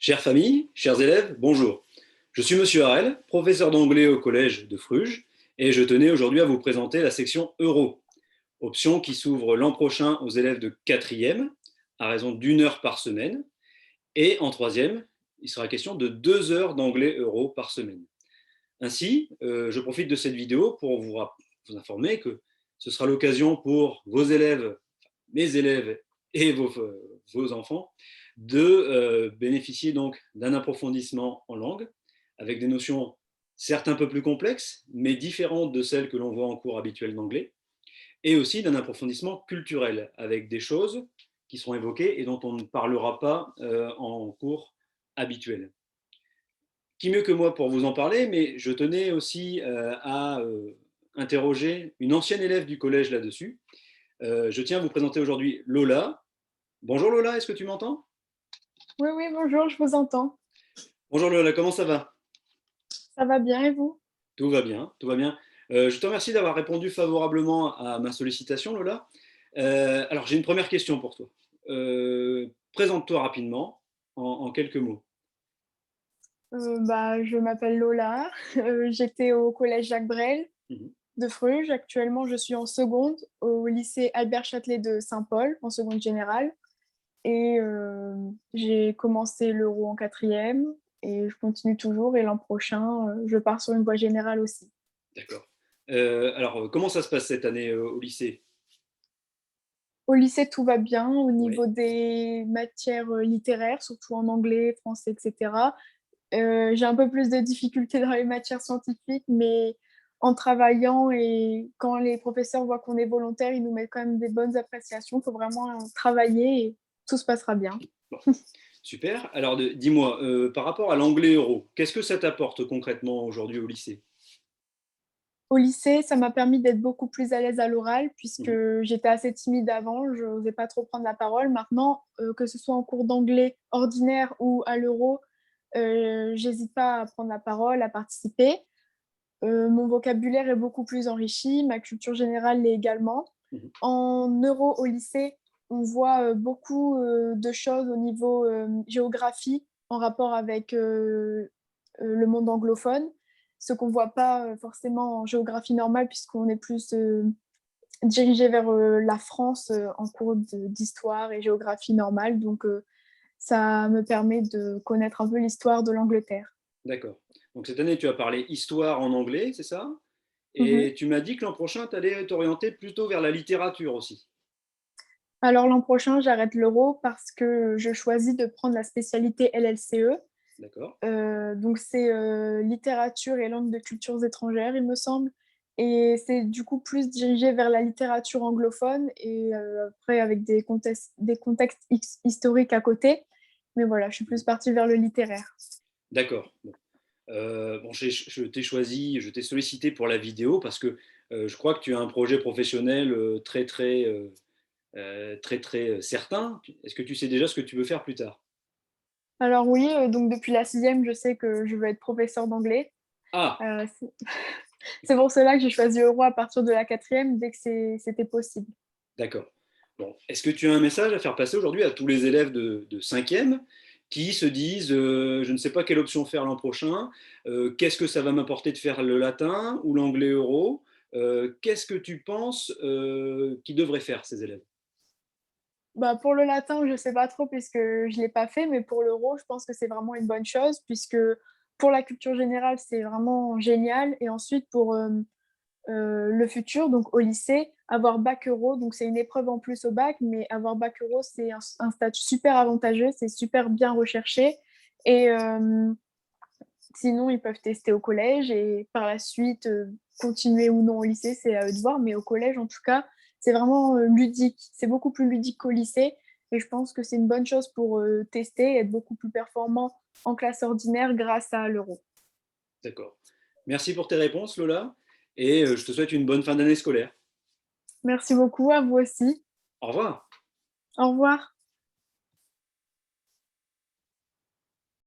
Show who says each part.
Speaker 1: Chère famille, chers élèves, bonjour. Je suis Monsieur Harel, professeur d'anglais au collège de Fruges, et je tenais aujourd'hui à vous présenter la section Euro, option qui s'ouvre l'an prochain aux élèves de 4e, à raison d'1 heure par semaine, et en 3e, il sera question de 2 heures d'anglais Euro par semaine. Ainsi, je profite de cette vidéo pour vous informer que ce sera l'occasion pour vos élèves, mes élèves et vos enfants de bénéficier donc d'un approfondissement en langue avec des notions certes un peu plus complexes, mais différentes de celles que l'on voit en cours habituel d'anglais, et aussi d'un approfondissement culturel avec des choses qui seront évoquées et dont on ne parlera pas en cours habituel. Qui mieux que moi pour vous en parler, mais je tenais aussi à interroger une ancienne élève du collège là-dessus. Je tiens à vous présenter aujourd'hui Lola. Bonjour Lola, est-ce que tu m'entends?
Speaker 2: Oui, oui, bonjour, je vous entends.
Speaker 1: Bonjour Lola, comment ça va?
Speaker 2: Ça va bien et vous?
Speaker 1: Tout va bien, tout va bien. Je te remercie d'avoir répondu favorablement à ma sollicitation Lola. Alors j'ai une première question pour toi. Présente-toi rapidement en quelques mots.
Speaker 2: Je m'appelle Lola. J'étais au collège Jacques Brel
Speaker 1: Mhm.
Speaker 2: de Fruges. Actuellement, je suis en seconde au lycée Albert Châtelet de Saint-Paul, en seconde générale. Et j'ai commencé l'euro en quatrième et je continue toujours. Et l'an prochain, je pars sur une voie générale aussi.
Speaker 1: D'accord. Alors comment ça se passe cette année au lycée?
Speaker 2: Au lycée, tout va bien au
Speaker 1: Oui.
Speaker 2: niveau des matières littéraires, surtout en anglais, français, etc. J'ai un peu plus de difficultés dans les matières scientifiques, mais en travaillant et quand les professeurs voient qu'on est volontaire, ils nous mettent quand même des bonnes appréciations. Il faut vraiment travailler et tout se passera bien.
Speaker 1: Bon. Super. Alors, dis-moi, par rapport à l'anglais euro, qu'est-ce que ça t'apporte concrètement aujourd'hui au lycée?
Speaker 2: Au lycée, ça m'a permis d'être beaucoup plus à l'aise à l'oral puisque
Speaker 1: Mhm.
Speaker 2: j'étais assez timide avant, je n'osais pas trop prendre la parole. Maintenant, que ce soit en cours d'anglais ordinaire ou à l'euro, j'hésite pas à prendre la parole, à participer. Mon vocabulaire est beaucoup plus enrichi, ma culture générale l'est également.
Speaker 1: Mhm.
Speaker 2: En euro au lycée, on voit beaucoup de choses au niveau géographie en rapport avec le monde anglophone, ce qu'on ne voit pas forcément en géographie normale puisqu'on est plus dirigé vers la France en cours d'histoire et géographie normale. Donc ça me permet de connaître un peu l'histoire de l'Angleterre.
Speaker 1: D'accord. Donc, cette année, tu as parlé histoire en anglais, c'est ça?
Speaker 2: Mhm.
Speaker 1: Et tu m'as dit que l'an prochain, tu allais t'orienter plutôt vers la littérature aussi.
Speaker 2: Alors l'an prochain, j'arrête l'euro parce que je choisis de prendre la spécialité LLCE.
Speaker 1: D'accord.
Speaker 2: Donc c'est littérature et langue de cultures étrangères, il me semble. Et c'est du coup plus dirigé vers la littérature anglophone et après avec des contextes historiques à côté. Mais voilà, je suis plus partie vers le littéraire.
Speaker 1: D'accord. Bon. Bon, je t'ai choisi, je t'ai sollicité pour la vidéo parce que je crois que tu as un projet professionnel très certain. Est-ce que tu sais déjà ce que tu veux faire plus tard?
Speaker 2: Alors oui, donc depuis la sixième, je sais que je veux être professeur d'anglais.
Speaker 1: Ah,
Speaker 2: C'est c'est pour cela que j'ai choisi Euro à partir de la quatrième, dès que c'était possible.
Speaker 1: d'accord. Bon, est-ce que tu as un message à faire passer aujourd'hui à tous les élèves de 5e qui se disent je ne sais pas quelle option faire l'an prochain, qu'est-ce que ça va m'apporter de faire le latin ou l'anglais euro? Qu'est-ce que tu penses qu'ils devraient faire ces élèves?
Speaker 2: Bah, pour le latin, je sais pas trop puisque je l'ai pas fait, mais pour l'euro, je pense que c'est vraiment une bonne chose puisque pour la culture générale, c'est vraiment génial. Et ensuite, pour le futur, donc au lycée, avoir bac euro, donc c'est une épreuve en plus au bac, mais avoir bac euro, c'est un statut super avantageux, c'est super bien recherché. Et sinon, ils peuvent tester au collège et par la suite continuer ou non au lycée, c'est à eux de voir. Mais au collège, en tout cas, c'est vraiment ludique. C'est beaucoup plus ludique qu'au lycée. Et je pense que c'est une bonne chose pour tester et être beaucoup plus performant en classe ordinaire grâce à l'euro.
Speaker 1: D'accord. Merci pour tes réponses, Lola, et je te souhaite une bonne fin d'année scolaire.
Speaker 2: Merci beaucoup, à vous aussi.
Speaker 1: Au revoir.
Speaker 2: Au revoir.